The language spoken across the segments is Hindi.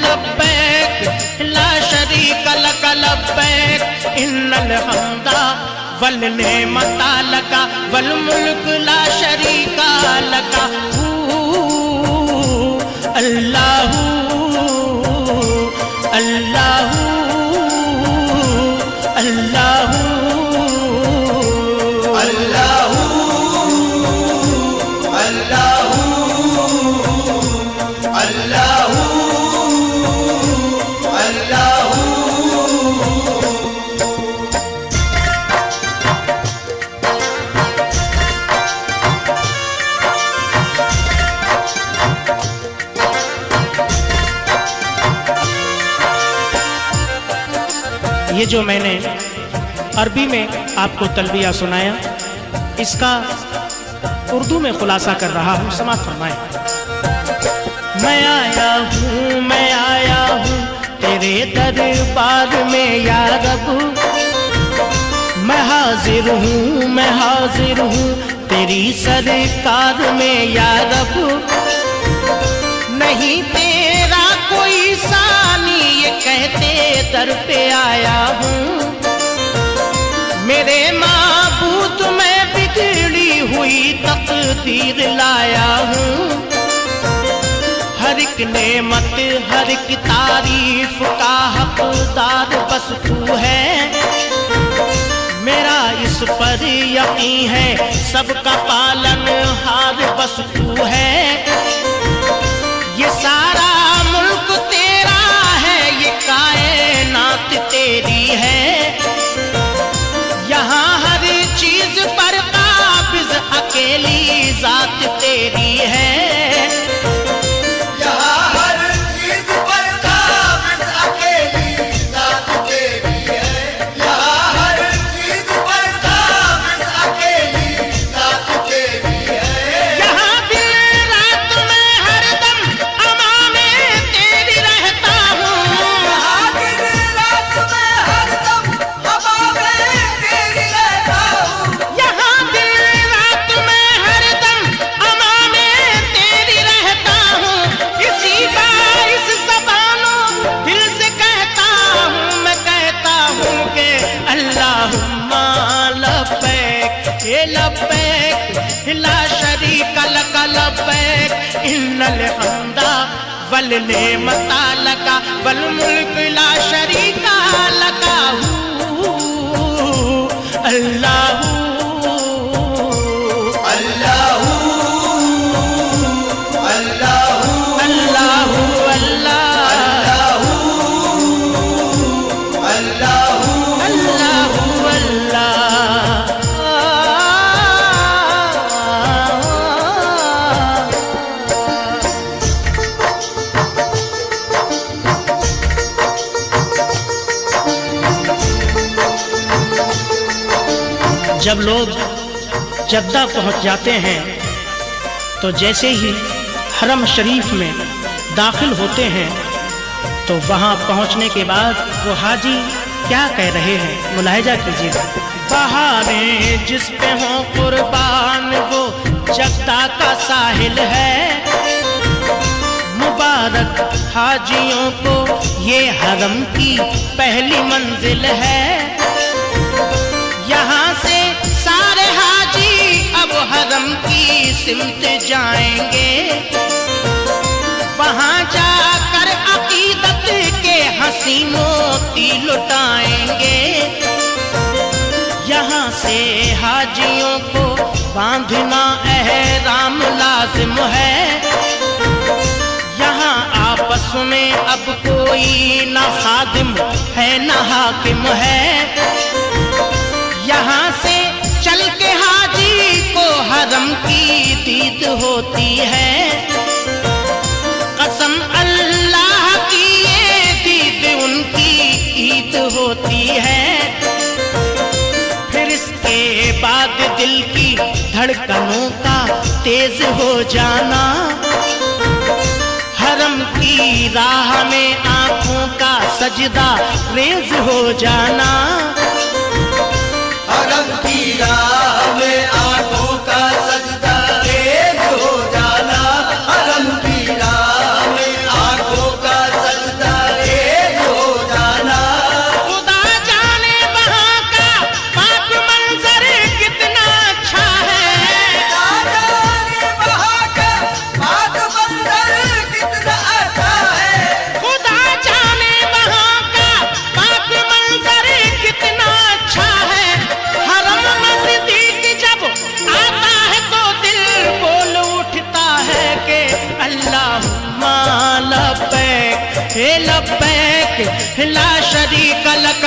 लब्बैक ला शरीक लक लब्बैक इन्नल हम्दा वल नेमता लका वल मुल्क ला शरीका लका अल्लाहू अल्लाहू अल्लाहू अल्लाहू अल्लाहू अल्लाहू अल्लाहू। ये जो मैंने अरबी में आपको तलबिया सुनाया, इसका उर्दू में खुलासा कर रहा हूँ, समाअत फरमाएं। मैं आया हूँ तेरे दरबार में या रब, मैं हाजिर हूँ तेरी सरकार में या रब। नहीं तेरा कोई सानी ये कहते दर पे आया हूँ, मेरे माबूद मैं बिगड़ी हुई तकदीर लाया हूँ। हर एक नेमत हर एक तारीफ का हकदार बस तू है, मेरा इस पर यकीन है सबका पालन हार बस तू है। ये सारा मुल्क तेरा है, ये कायनात तेरी है, यहाँ हर चीज पर काबिज अकेली जात तेरी है। यहाँ हर चीज पर काबिज अकेली जात तेरी है, यहाँ हर चीज पर काबिज अकेली जात तेरी है। यहाँ दिन रात में हरदम अमा में तेरी रहता हूँ, यहाँ दिन रात में हरदम हवा में तेरी रहता हूँ, यहाँ दिन रात में हरदम अमा में तेरी रहता हूँ। इसी बारिश ज़बानों दिल से कहता हूँ, मैं कहता हूँ कि अल्लाहुम्मा लब्बैक ये लब्बैक ला शरीक लक लब्बैक इन्नल हम्दा वल नेमता लका वल मुल्क ला शरीका लका अल्लाहू अल्लाहू अल्लाहू अल्लाहू अल्लाह अल्लाहू अल्लाहू अल्लाह। जब लोग जद्दा पहुंच जाते हैं तो जैसे ही हरम शरीफ में दाखिल होते हैं तो वहां पहुंचने के बाद वो हाजी क्या कह रहे हैं, मुलाहिजा कीजिएगा। बहारें जिस पे हों कुर्बान वो जद्दा का साहिल है, मुबारक हाजियों को ये हरम की पहली मंजिल है। यहाँ से सारे हाजी अब हरम की सिमत जाएंगे, वहाँ जाकर अकीदत के हंसी मोती लुटाएंगे। यहाँ से हाजियों को बांधना एहराम लाजिम है, यहाँ आपस में अब कोई न खादिम है न हाकिम है। यहाँ से चल के हाजी को हरम की दीद होती है, कसम अल्लाह की ये दीद उनकी ईद होती है। फिर इसके बाद दिल की धड़कनों का तेज हो जाना, हरम की राह में आंखों का सजदा रेज हो जाना। हरम की राह में आंखों का सजदा रेज हो जाना, हरम की राह में आंखों का सजदा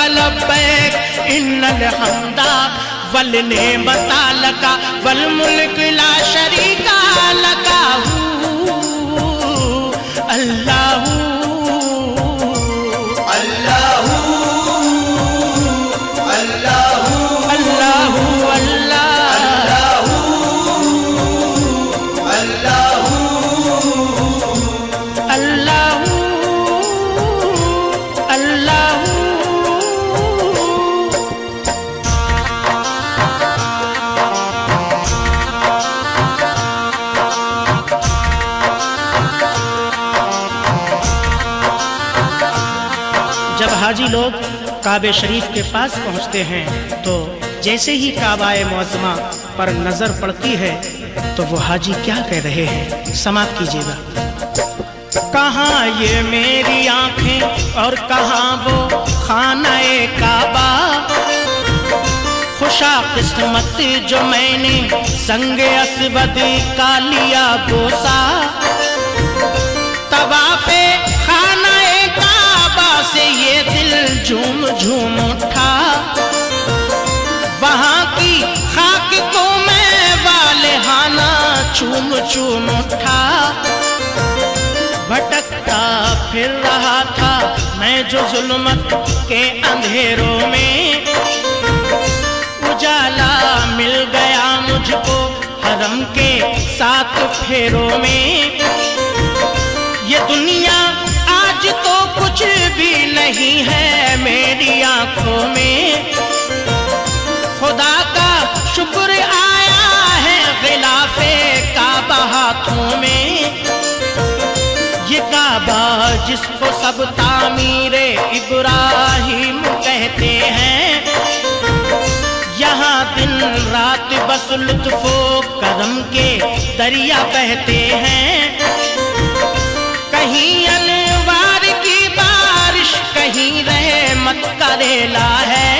लब्बैक इन्नल हम्दा वल नेमता लका वल मुल्क ला शरीका लका अल्लाहू अल्लाहू अल्लाहू अल्लाहू अल्लाहू अल्लाहू अल्लाहू जब हाजी लोग काबे शरीफ के पास पहुंचते हैं तो जैसे ही काबाए मुअज़्ज़मा पर नजर पड़ती है तो वो हाजी क्या कह रहे हैं, समाप्त कीजिएगा। कहाँ ये मेरी आंखें और कहाँ वो खानाए काबा, खुशा किस्मत जो मैंने संगे अस्वद का लिया बोसा। तवाफे खानाए काबा से ये दिल झूम झूम उठा, वहाँ की खाक को मैं वालेहाना चूम चूम उठा। भटकता फिर रहा था मैं जो जुल्मत के अंधेरों में, उजाला मिल गया मुझको हरम के 7 फेरों में। ये दुनिया आज तो कुछ भी नहीं है मेरी आंखों में, खुदा का शुक्र आया है गिलाफे काबा हाथों में। ये काबा जिसको सब तामीरे इब्राहिम कहते हैं, यहाँ दिन रात बस लुत्फो करम के दरिया बहते हैं। कहीं अनवार की बारिश कहीं रहमत का रेला है,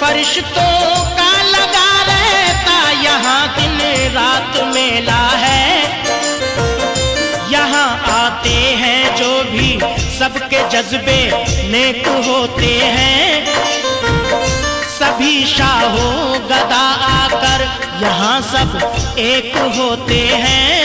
फरिश्तों का लगा रहता यहाँ दिन रात मेला है। यहाँ आते हैं जो भी सबके जज्बे नेक होते हैं, सभी शाहो गदा आकर यहाँ सब एक होते हैं।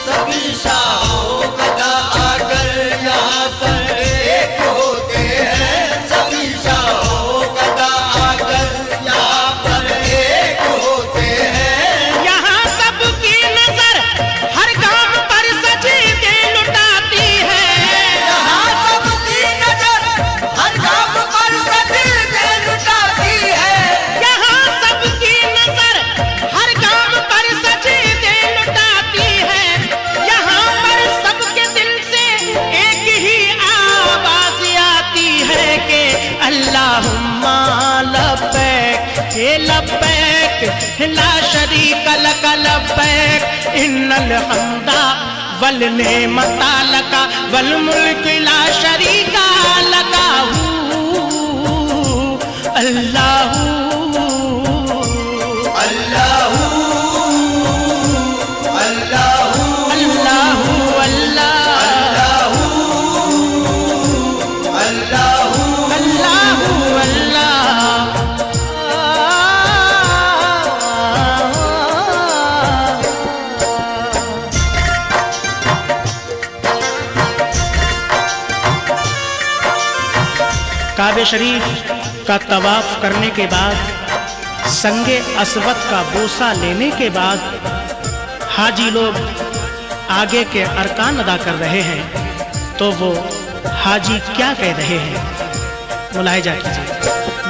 सभी शाहो गदा आकर यहाँ पर एक होते हैं, सभी शाहो गदा आकर यहाँ पर एक होते हैं। यहाँ सबकी नजर हर काम पर सजदे लुटाती है, यहाँ सबकी नजर हर काम पर सजदे लुटाती है। यहाँ सबकी नजर हर काम पर सजदे लुटाती है। यहाँ पर सबके दिल से एक ही आवाज आती है कि अल्लाहुम्मा लब्बैक हे लब्बैक ला शरीक लक लब्बैक इन्नल हम्दा वल नेमता लका वल मुल्क ला शरीका लका अल्लाहू अल्लाहू अल्लाहू अल्लाहू अल्लाह अल्लाहू अल्लाहू अल्लाह। काबे शरीफ का तवाफ करने के बाद, संगे अस्वद का बोसा लेने के बाद हाजी लोग आगे के अरकान अदा कर रहे हैं। तो वो हाजी क्या कह रहे हैं, मुलाहिजा कीजिए।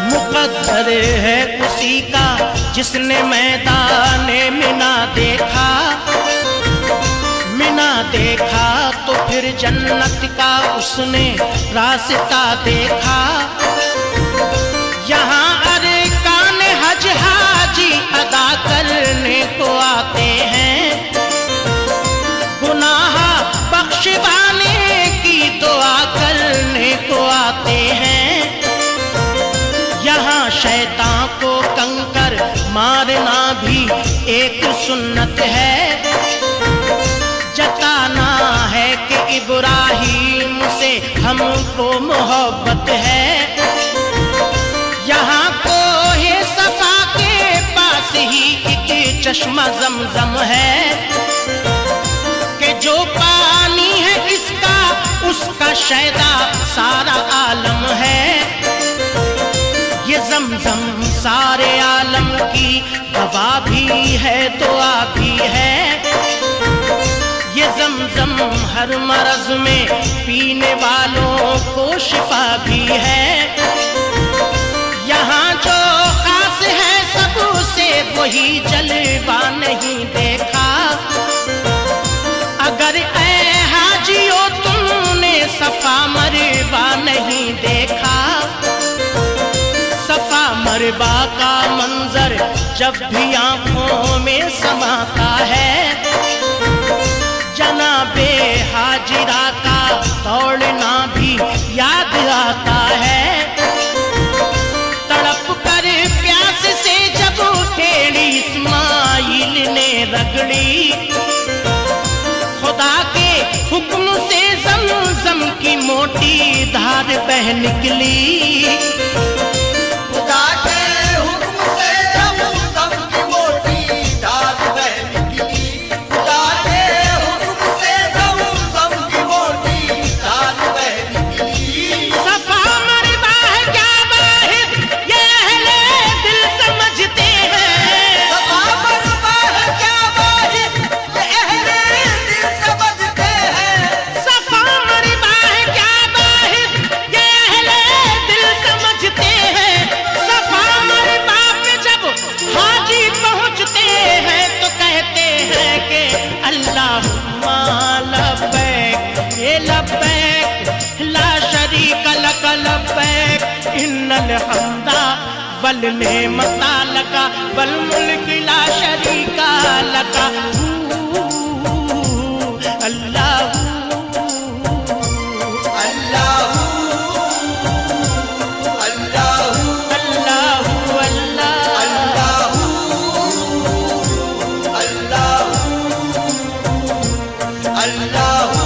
मुक़द्दर है उसी का जिसने मैदाने मिना देखा, मिना देखा तो फिर जन्नत का उसने रास्ता देखा। यहाँ अरकान हज हाजी अदा करने को आते हैं, गुनाह बख्शवाने की दुआ करने को आते हैं। यहाँ शैतान को कंकर मारना भी एक सुन्नत है, जताना है कि इब्राहीम से हमको मोहब्बत है। यहाँ कोहे सफा के पास ही एक चश्मा ज़मज़म है कि जो पानी है इसका उसका शैदा सारा आलम है। ये ज़मज़म सारे आलम की दवा भी है, दुआ भी है। ये ज़मज़म हर मरज़ में पीने वालों को शिफा भी है। यहाँ जो खास है सबसे वही जलवा नहीं देखा। अगर ऐ हाजियो तुमने सफा मरवा नहीं देखा, सफा मरवा का मंजर जब भी आंखों में समाता है, जनाबे हाजिरा का दौड़ना भी याद आता है। तड़प कर प्यास से जब टेढ़ी इस्माइल ने रगड़ी, खुदा के हुक्म से ज़मज़म की मोटी धार बह निकली। खुदा के हुक्म से ज़मज़म की मोटी धार बह निकली। खुदा के हुक्म से ज़मज़म की मोटी धार बह निकली। सफा मरवा है क्या वाहिद ये अहले दिल समझते हैं। सफा मरवा है क्या वाहिद ये अहले दिल समझते हैं। सफा मरवा है क्या वाहिद ये अहले दिल समझते हैं। सफा मरवा पे जब हाजी पहुँचते हैं तो कहते हैं कि अल्लाहुम्मा लब्बैक, ये लब्बैक ला शरीक लक लब्बैक, इन्नल हम्दा वल नेमता लका वल मुल्क ला शरीका लका। अल्लाह अल्लाहू अल्लाहू अल्लाहु अल्लाह अल्लाहू अल्लाहू अल्लाहू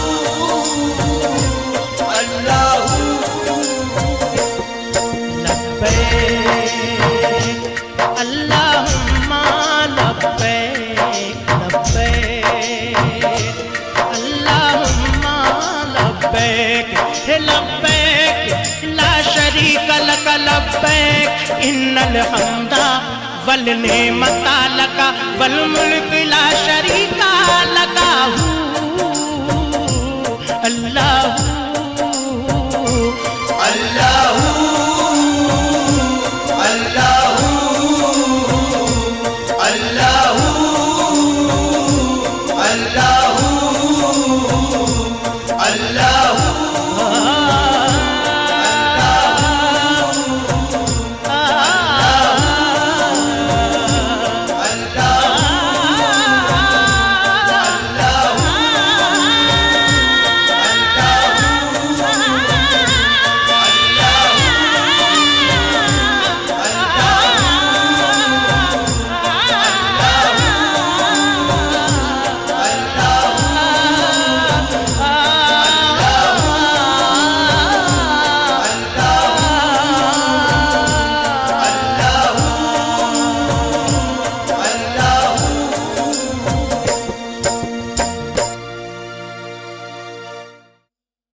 अल्लाहू लब्बैक अल्लाहुम्मा लब्बैक लब्बैक अल्लाहुम्मा लब्बैक हे लब्बैक ला शरीक लक लब्बैक, इन्नल हम्दा वल नेमता लका वल मुल्क